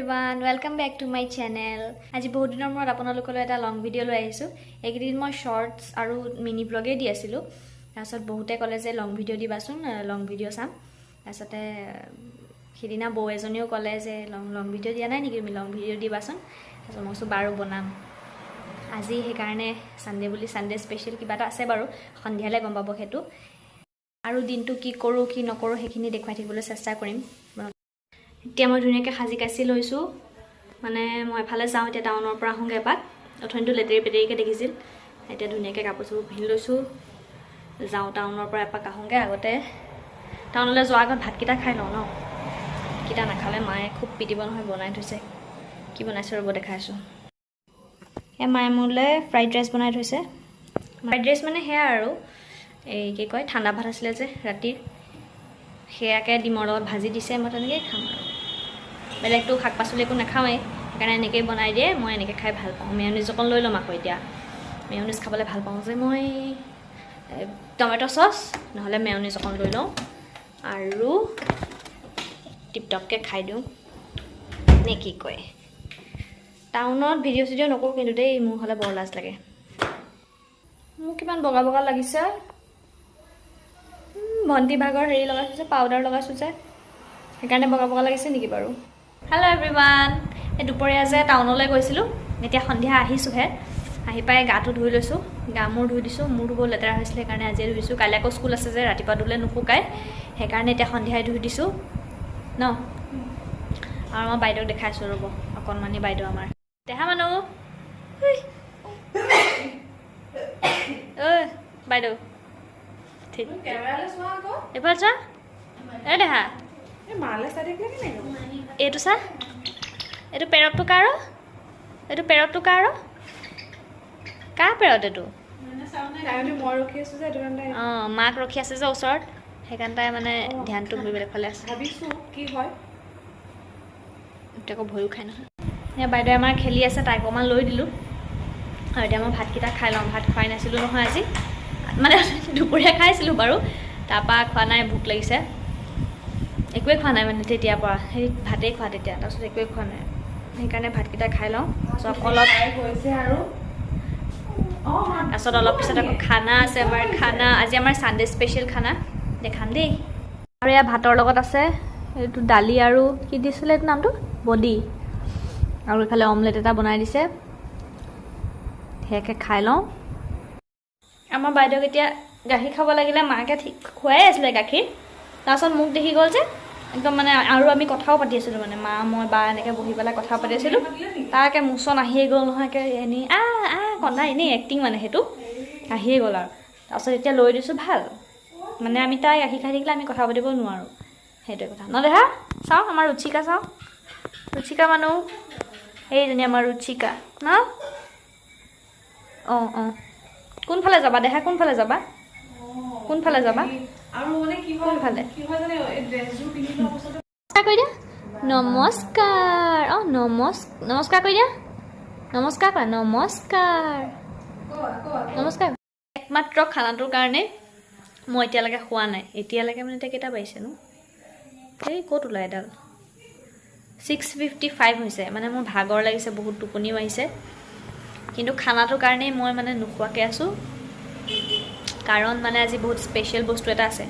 everyone, welcome back to my channel. আজি বহুত দিনৰ মূৰত আপোনালোকলৈ এটা লং ভিডিঅ' লৈ আহিছো। এইকেইদিন মই শৰ্টছ আৰু মিনি ব্লগে দি আছিলো। তাৰছত বহুতে ক'লে যে লং ভিডিঅ' দিবাচোন, লং ভিডিঅ' চাম। তাৰছতে সিদিনা বৌ এজনীও ক'লে যে লং ভিডিঅ' দিয়া নাই নেকি, তুমি লং ভিডিঅ' দিবাচোন। তাৰছত মই কৈছো বাৰু বনাম। আজি সেইকাৰণে সানডে বুলি সানডে স্পেচিয়েল কিবা এটা আছে বাৰু, সন্ধিয়ালৈ গম পাব সেইটো। আৰু দিনটো কি কৰোঁ কি নকৰোঁ সেইখিনি দেখুৱাই থাকিবলৈ চেষ্টা কৰিম। এতিয়া মই ধুনীয়াকৈ সাজি কাচি লৈছোঁ, মানে মই এফালে যাওঁ, এতিয়া টাউনৰ পৰা আহোঁগৈ এপাক। অথনিটো লেতেৰি পেতেৰিকৈ দেখিছিল, এতিয়া ধুনীয়াকৈ কাপোৰ চাপোৰ পিন্ধি লৈছোঁ, যাওঁ টাউনৰ পৰা এপাক আহোঁগৈ। আগতে টাউনলৈ যোৱাৰ আগত ভাতকেইটা খাই লওঁ ন, ভাতকেইটা নাখালে মায়ে খুব পিটিব নহয়। বনাই থৈছে, কি বনাইছে ৰ'ব দেখাই আছোঁ। এই মায়ে মোলৈ ফ্ৰাইড ৰাইচ বনাই থৈছে। ফ্ৰাইড ৰাইচ মানে সেয়া আৰু এই কি কয়, ঠাণ্ডা ভাত আছিলে যে ৰাতিৰ, সেয়াকে ডিমৰ লগত ভাজি দিছে। মই তেনেকৈয়ে খাম আৰু বেলেগটো শাক পাচলি একো নাখাওঁৱেই, সেইকাৰণে এনেকৈয়ে বনাই দিয়ে। মই এনেকৈ খাই ভাল পাওঁ। মেয়নিজ অকণ লৈ ল'ম আকৌ, এতিয়া মেয়নিজ খাবলৈ ভাল পাওঁ যে মই। টমেট' চচ নহ'লে মেয়নিজ অকণ লৈ লওঁ আৰু টিপটপকৈ খাই দিওঁ নে কি কয়। টাউনত ভিডিঅ' চিডিঅ' নকৰোঁ কিন্তু দেই, মোৰ হ'লে বৰ লাজ লাগে। মোক কিমান বগা বগা লাগিছে। ভণ্টি ভাগৰ হেৰি লগাইছোঁ যে, পাউডাৰ লগাইছোঁ যে, সেইকাৰণে বগা বগা লাগিছে নেকি বাৰু। হেল্ল' এভৰিৱান, এই দুপৰীয়া যে টাউনলৈ গৈছিলোঁ, এতিয়া সন্ধিয়া আহিছোঁহে। আহি পাই গাটো ধুই লৈছোঁ, গা মূৰ ধুই দিছোঁ। মূৰটো বহুত লেতেৰা হৈছিলে, সেইকাৰণে আজিয়ে ধুইছোঁ। কাইলৈ আকৌ স্কুল আছে যে, ৰাতিপুৱা ধুলে নুশুকায়, সেইকাৰণে এতিয়া সন্ধিয়াই ধুই দিছোঁ ন। আৰু মই বাইদেউক দেখাইছোঁ ৰ'ব, অকণমানি বাইদেউ আমাৰ দেহা মানুহ। ঐ বাইদেউ, ঠিক এইফালে চা। এই দেহা, এইটো চা, এইটো পেৰতটো কাৰ, এইটো পেৰতটো কাৰ, কাৰ পেৰত এইটো? অঁ, মাক ৰখি আছে যে ওচৰত, সেইকাৰণে তাই মানে ধ্যানটো বেলেগ ফালে আছে। কি হয় এতিয়া আকৌ ভয়ো খাই নহয়। এতিয়া বাইদেৱে আমাৰ খেলি আছে, তাইক অকণমান লৈ দিলোঁ। আৰু এতিয়া মই ভাতকেইটা খাই লওঁ। ভাত খুৱাই নাছিলোঁ নহয় আজি, মানে দুপৰীয়া খাইছিলোঁ বাৰু, তাৰপৰা খোৱা নাই, ভোক লাগিছে। একোৱে খোৱা নাই মানে তেতিয়াৰ পৰা, সেই ভাতেই খোৱা তেতিয়া, তাৰপিছত একোৱে খোৱা নাই। সেইকাৰণে ভাতকেইটা খাই লওঁ। তাৰপিছত অলপ পিছত আকৌ খানা আছে আমাৰ। খানা আজি আমাৰ ছানডে স্পেচিয়েল খানা দেখাম দেই। আৰু এয়া ভাতৰ লগত আছে এইটো দালি আৰু কি দিছিলে এইটো নামটো, বডি, আৰু এইফালে অমলেট এটা বনাই দিছে। সেয়াকে খাই লওঁ। আমাৰ বাইদেউক এতিয়া গাখীৰ খাব লাগিলে, মাকে ঠিক খুৱাই আছিলে গাখীৰ, তাৰপাছত মোক দেখি গ'ল যে একদম মানে, আৰু আমি কথাও পাতি আছিলোঁ মানে, মা মই বা এনেকৈ বহি পেলাই কথা পাতি আছিলোঁ। তাকে মোচন আহিয়ে গ'ল নহয়, এনেই কন্দা, এনেই এক্টিং মানে, সেইটো আহিয়ে গ'ল আৰু। তাৰপাছত এতিয়া লৈ দিছোঁ, ভাল মানে আমি তাই গাখীৰ খাই থাকিলে আমি কথা পাতিব নোৱাৰোঁ, সেইটোৱে কথা ন দেহা। চাওঁ আমাৰ ৰুচিকা, চাওঁ ৰুচিকা মানুহ, এইজনী আমাৰ ৰুচিকা ন। অঁ অঁ, কোনফালে যাবা দেহা, কোনফালে যাবা, কোনফালে যাবা, কোনফালে কৰি দিয়া। নমস্কাৰ, অঁ নমস্কাৰ কৰি দিয়া, নমস্কাৰ কৰা, নমস্কাৰ নমস্কাৰ। একমাত্ৰ খানাটোৰ কাৰণে মই এতিয়ালৈকে খোৱা নাই। এতিয়ালৈকে মানে এতিয়া কেইটা বাজিছেনো, এই ক'ত ওলাই এডাল 6:55 হৈছে। মানে মোৰ ভাগৰ লাগিছে, বহুত টোপনিও আহিছে, কিন্তু খানাটোৰ কাৰণেই মই মানে নোখোৱাকৈ আছোঁ। কাৰণ মানে আজি বহুত স্পেচিয়েল বস্তু এটা আছে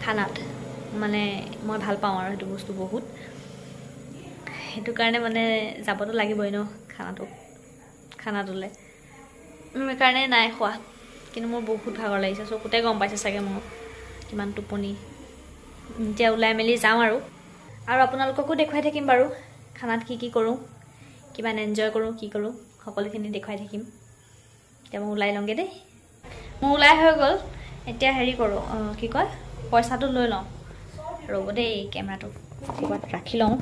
খানাত, মানে মই ভাল পাওঁ আৰু সেইটো বস্তু বহুত, সেইটো কাৰণে মানে যাবতো লাগিবই ন খানাটোলৈ। সেইকাৰণে নাই খোৱা, কিন্তু মোৰ বহুত ভাগৰ লাগিছে। চকুতে গম পাইছে চাগে মোৰ কিমান টোপনি। এতিয়া ওলাই মেলি যাওঁ আৰু আপোনালোককো দেখুৱাই থাকিম বাৰু খানাত কি কি কৰোঁ, কিমান এনজয় কৰোঁ, কি কৰোঁ, সকলোখিনি দেখুৱাই থাকিম। এতিয়া মই ওলাই লওঁগৈ দেই। মোৰ ওলাই হৈ গ'ল, এতিয়া হেৰি কৰোঁ, কি কয়, পইচাটো লৈ লওঁ। ৰ'ব দেই, কেমেৰাটো ক'ৰবাত ৰাখি লওঁ।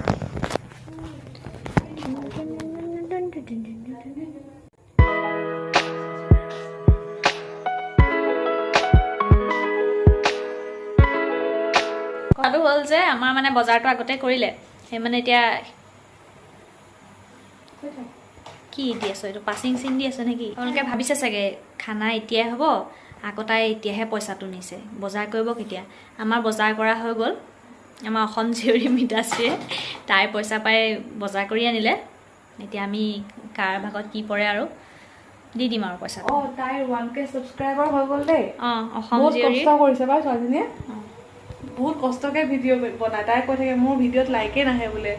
কথাটো হ'ল যে আমাৰ মানে বজাৰটো আগতে কৰিলে, সেই মানে এতিয়া কি দি আছো, এইটো পাচিং চিন দি আছে নেকি? তেওঁলোকে ভাবিছে চাগে খানা এতিয়াই হ'ব, আকৌ তাই এতিয়াহে পইচাটো নিছে, বজাৰ কৰিব কেতিয়া। আমাৰ বজাৰ কৰা হৈ গ'ল, আমাৰ অসম জীয়ৰী মিতাশ্ৰীয়ে তাই পইচা পাই বজাৰ কৰি আনিলে এতিয়া আমি কাৰ ভাগত কি পৰে আৰু দি দিম আৰু পইচা তাইৰ 1K সাবস্ক্ৰাইবাৰ হৈ গ'ল দেই অসম বহুত জীয়ৰী কষ্ট কৰিছে বা ছোৱালীজনীয়ে বহুত কষ্টকে ভিডিঅ' বনায় তাই কৈ থাকে মোৰ ভিডিঅ'ত লাইকে নাহে বোলে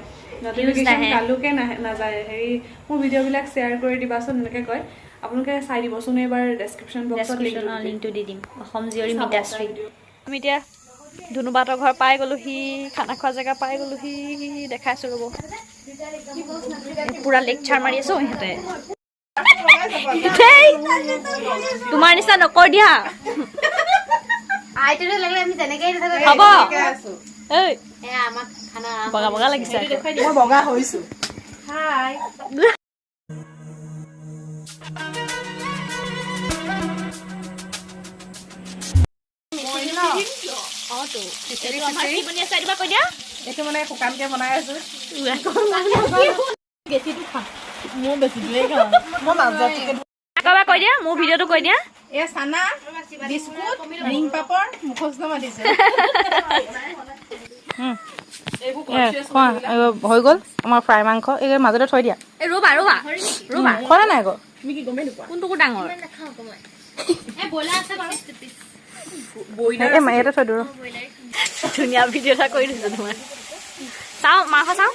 নটিফিকেশ্যন কালোকে নাযায় হেৰি মোৰ ভিডিঅ'বিলাক শ্বেয়াৰ কৰি দিবাচোন এনেকৈ কয় আপোনালোকে চাই দিবচোন এইবাৰ ডেছক্ৰিপশ্যন বক্সত লিংকটো দি দিম অসম জীয়ৰী মিতাশ্ৰী আমি এতিয়া ধুনুবাহঁতৰ ঘৰ পাই গ'লোহি খানা খোৱা জেগা পাই গ'লোহি দেখাইছোঁ ৰ'ব পূৰা লেকচাৰ মাৰি আছোঁ সিহঁতে তোমাৰ নিচিনা নকৰ দিয়া হ'ব বগা বগা লাগিছে মই বগা হৈছোঁ হাই এইটো মানে শুকানকে বনাই আছো মোৰ বেছি দিলেই খাওঁ মই একেবাৰে কৈ দিয়া মোৰ ভিডিঅ'টো কৈ দিয়া এয়া চানা বিস্কুট ৰিং পাপৰ মুখস্থ মাতিছে হৈ গ'ল আমাৰ ফ্ৰাই মাংস এই মাজতে থৈ দিয়া ৰ'বা ৰ'বা ৰ'বা খোৱা নাই আকৌ কোনটো ডাঙৰ ইয়াতে থৈ দিওঁ ধুনীয়া ভিডিঅ' এটা কৰি দিছোঁ তোমাৰ চাওঁ মাংস চাওঁ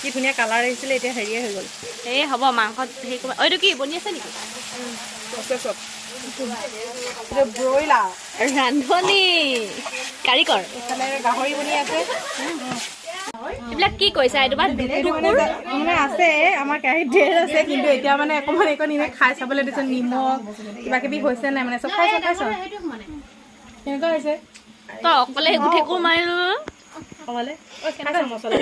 কি ধুনীয়া কালাৰ আহিছিলে এতিয়া হেৰিয়ে হৈ গ'ল এই হ'ব মাংসত হেৰি কৰিব এইটো কি বনি আছে নেকি ব্ৰইলাৰ ৰান্ধনি কাৰিকৰ গাহৰি বনি আছে এইবিলাক কি কৈছা এইটো মানে আছে আমাৰ কেৰাহীত ঢেৰ আছে কিন্তু এতিয়া মানে অকণমান এইকণ এনে খাই চাবলৈ দিছে নিমখ কিবা কিবি হৈছে নাই মানে চব খাইছ কেনেকুৱা হৈছে তই অকলে ঠেকুৰ মাৰিলো অকলে মছলা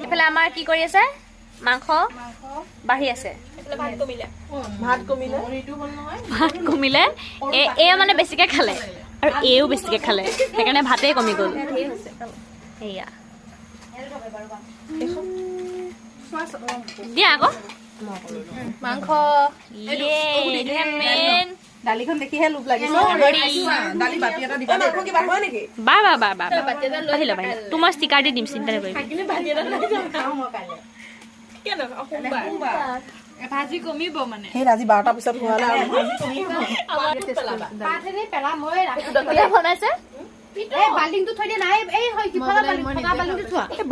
এইফালে আমাৰ কি কৰি আছে মাংস বাঢ়ি আছে ভাত কমিলে এয়া মানে বেছিকে খালে আৰু এও বেছিকে খালে সেইকাৰণে ভাতেই কমি গ'ল সেয়া দিয়া আকৌ মাংস মেইন দালিখন দেখিহে লোভ লাগিছে দালি বাতি এটা দিবা কিবা হয় নেকি বা আহিল তোমাৰ ষ্টিকাৰ দি দিম চিন্তা নকৰিবি ভাজি কমিব মানে সেই আজি 12টাৰ পিছত খোৱালে বনাইছে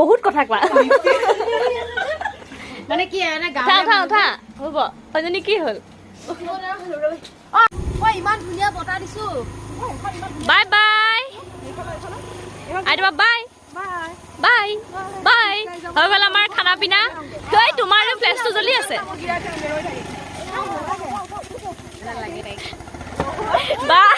বহুত কথা কোৱা মানে কি উঠা হ'ব অজনী কি হ'ল ইমান ধুনীয়া বতাহ দিছো বাই বাই আইবা বাই বাই বাই হৈ গ'ল আমাৰ খানা পিনা তই তোমাৰ ফ্লেছটো জ্বলি আছে বাই